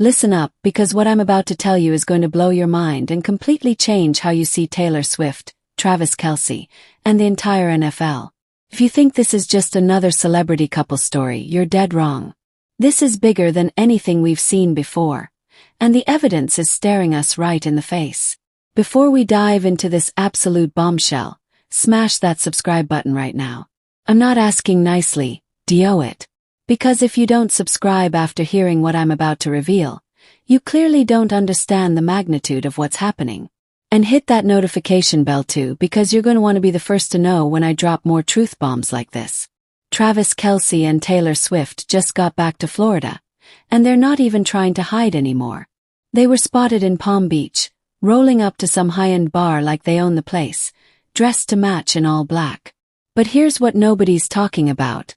Listen up, because what I'm about to tell you is going to blow your mind and completely change how you see Taylor Swift, Travis Kelce, and the entire NFL. If you think this is just another celebrity couple story, you're dead wrong. This is bigger than anything we've seen before, and the evidence is staring us right in the face. Before we dive into this absolute bombshell, smash that subscribe button right now. I'm not asking nicely, do it. Because if you don't subscribe after hearing what I'm about to reveal, you clearly don't understand the magnitude of what's happening. And hit that notification bell too, because you're going to want to be the first to know when I drop more truth bombs like this. Travis Kelce and Taylor Swift just got back to Florida, and they're not even trying to hide anymore. They were spotted in Palm Beach, rolling up to some high-end bar like they own the place, dressed to match in all black. But here's what nobody's talking about.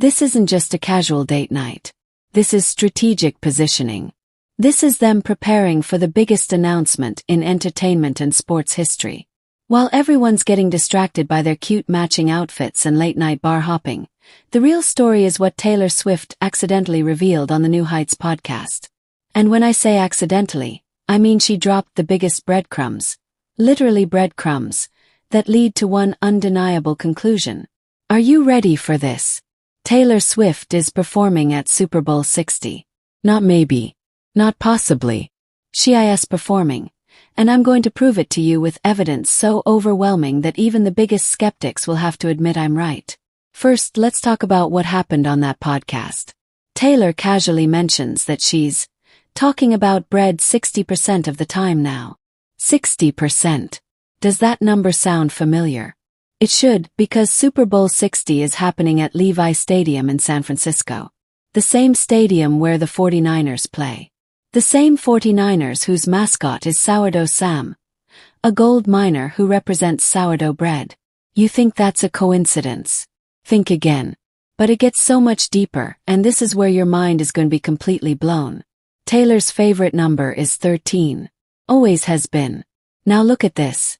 This isn't just a casual date night. This is strategic positioning. This is them preparing for the biggest announcement in entertainment and sports history. While everyone's getting distracted by their cute matching outfits and late-night bar hopping, the real story is what Taylor Swift accidentally revealed on the New Heights podcast. And when I say accidentally, I mean she dropped the biggest breadcrumbs, literally breadcrumbs, that lead to one undeniable conclusion. Are you ready for this? Taylor Swift is performing at Super Bowl 60. Not maybe. Not possibly. She is performing. And I'm going to prove it to you with evidence so overwhelming that even the biggest skeptics will have to admit I'm right. First, let's talk about what happened on that podcast. Taylor casually mentions that she's talking about bread 60% of the time now. 60%. Does that number sound familiar? It should, because Super Bowl 60 is happening at Levi Stadium in San Francisco. The same stadium where the 49ers play. The same 49ers whose mascot is Sourdough Sam, a gold miner who represents sourdough bread. You think that's a coincidence? Think again. But it gets so much deeper, and this is where your mind is going to be completely blown. Taylor's favorite number is 13. Always has been. Now look at this.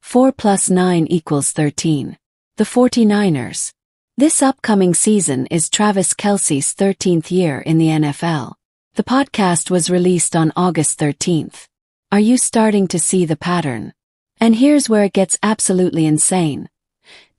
4 plus 9 equals 13. The 49ers. This upcoming season is Travis Kelce's 13th year in the NFL. The podcast was released on August 13th. Are you starting to see the pattern? And here's where it gets absolutely insane.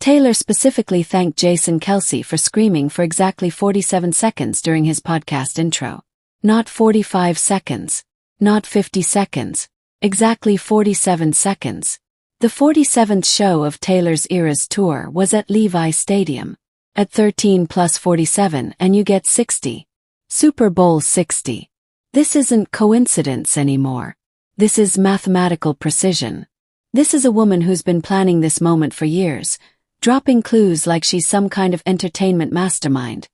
Taylor specifically thanked Jason Kelce for screaming for exactly 47 seconds during his podcast intro. Not 45 seconds. Not 50 seconds. Exactly 47 seconds. The 47th show of Taylor's Eras tour was at Levi Stadium. At 13 plus 47 and you get 60. Super Bowl 60. This isn't coincidence anymore. This is mathematical precision. This is a woman who's been planning this moment for years, dropping clues like she's some kind of entertainment mastermind.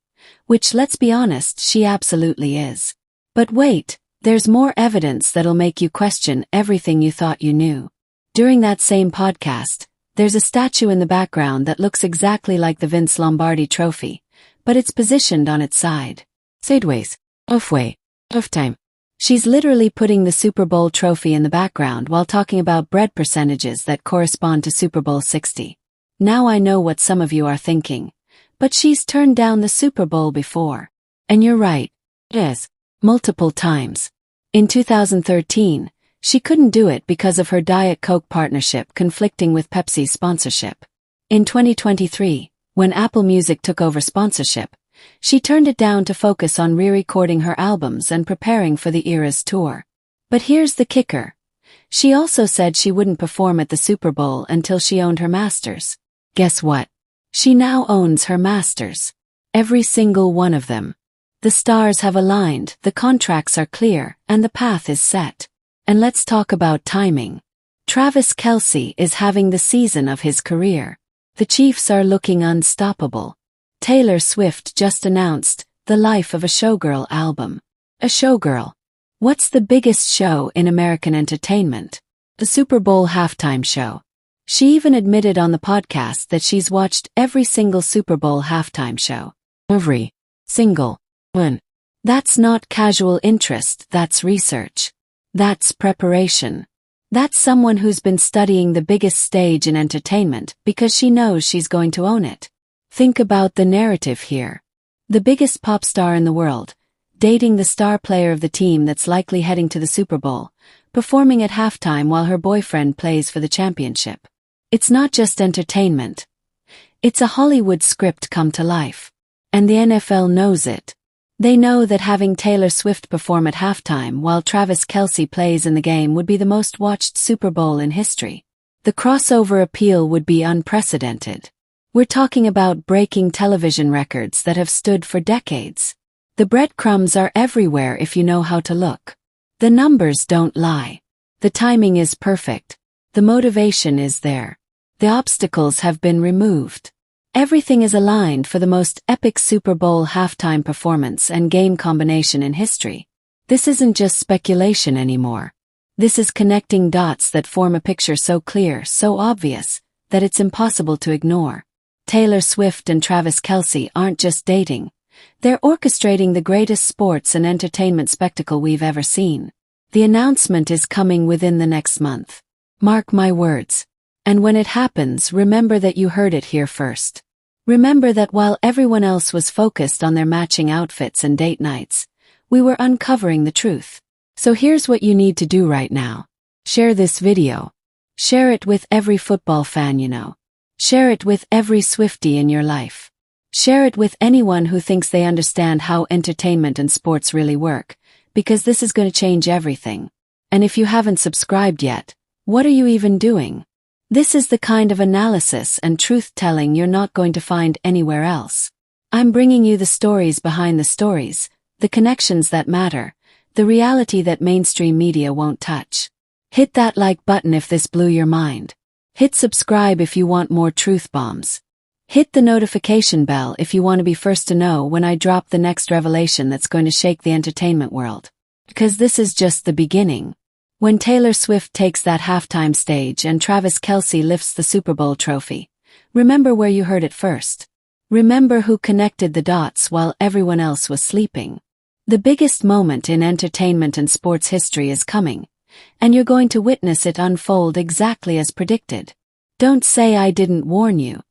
Which, let's be honest, she absolutely is. But wait, there's more evidence that'll make you question everything you thought you knew. During that same podcast, there's a statue in the background that looks exactly like the Vince Lombardi trophy, but it's positioned on its side. Sideways. Off-way. Off-time. She's literally putting the Super Bowl trophy in the background while talking about bread percentages that correspond to Super Bowl 60. Now I know what some of you are thinking. But she's turned down the Super Bowl before. And you're right. Yes. Multiple times. In 2013, she couldn't do it because of her Diet Coke partnership conflicting with Pepsi's sponsorship. In 2023, when Apple Music took over sponsorship, she turned it down to focus on re-recording her albums and preparing for the Eras tour. But here's the kicker. She also said she wouldn't perform at the Super Bowl until she owned her masters. Guess what? She now owns her masters. Every single one of them. The stars have aligned, the contracts are clear, and the path is set. And let's talk about timing. Travis Kelce is having the season of his career. The Chiefs are looking unstoppable. Taylor Swift just announced The Life of a Showgirl album. A showgirl. What's the biggest show in American entertainment? The Super Bowl halftime show. She even admitted on the podcast that she's watched every single Super Bowl halftime show. Every single one. That's not casual interest, that's research. That's preparation. That's someone who's been studying the biggest stage in entertainment because she knows she's going to own it. Think about the narrative here. The biggest pop star in the world, dating the star player of the team that's likely heading to the Super Bowl, performing at halftime while her boyfriend plays for the championship. It's not just entertainment. It's a Hollywood script come to life. And the NFL knows it. They know that having Taylor Swift perform at halftime while Travis Kelce plays in the game would be the most watched Super Bowl in history. The crossover appeal would be unprecedented. We're talking about breaking television records that have stood for decades. The breadcrumbs are everywhere if you know how to look. The numbers don't lie. The timing is perfect. The motivation is there. The obstacles have been removed. Everything is aligned for the most epic Super Bowl halftime performance and game combination in history. This isn't just speculation anymore. This is connecting dots that form a picture so clear, so obvious, that it's impossible to ignore. Taylor Swift and Travis Kelce aren't just dating. They're orchestrating the greatest sports and entertainment spectacle we've ever seen. The announcement is coming within the next month. Mark my words. And when it happens, remember that you heard it here first. Remember that while everyone else was focused on their matching outfits and date nights, we were uncovering the truth. So here's what you need to do right now. Share this video. Share it with every football fan you know. Share it with every Swiftie in your life. Share it with anyone who thinks they understand how entertainment and sports really work, because this is going to change everything. And if you haven't subscribed yet, what are you even doing? This is the kind of analysis and truth-telling you're not going to find anywhere else. I'm bringing you the stories behind the stories, the connections that matter, the reality that mainstream media won't touch. Hit that like button if this blew your mind. Hit subscribe if you want more truth bombs. Hit the notification bell if you want to be first to know when I drop the next revelation that's going to shake the entertainment world. Because this is just the beginning. When Taylor Swift takes that halftime stage and Travis Kelce lifts the Super Bowl trophy, remember where you heard it first. Remember who connected the dots while everyone else was sleeping. The biggest moment in entertainment and sports history is coming, and you're going to witness it unfold exactly as predicted. Don't say I didn't warn you.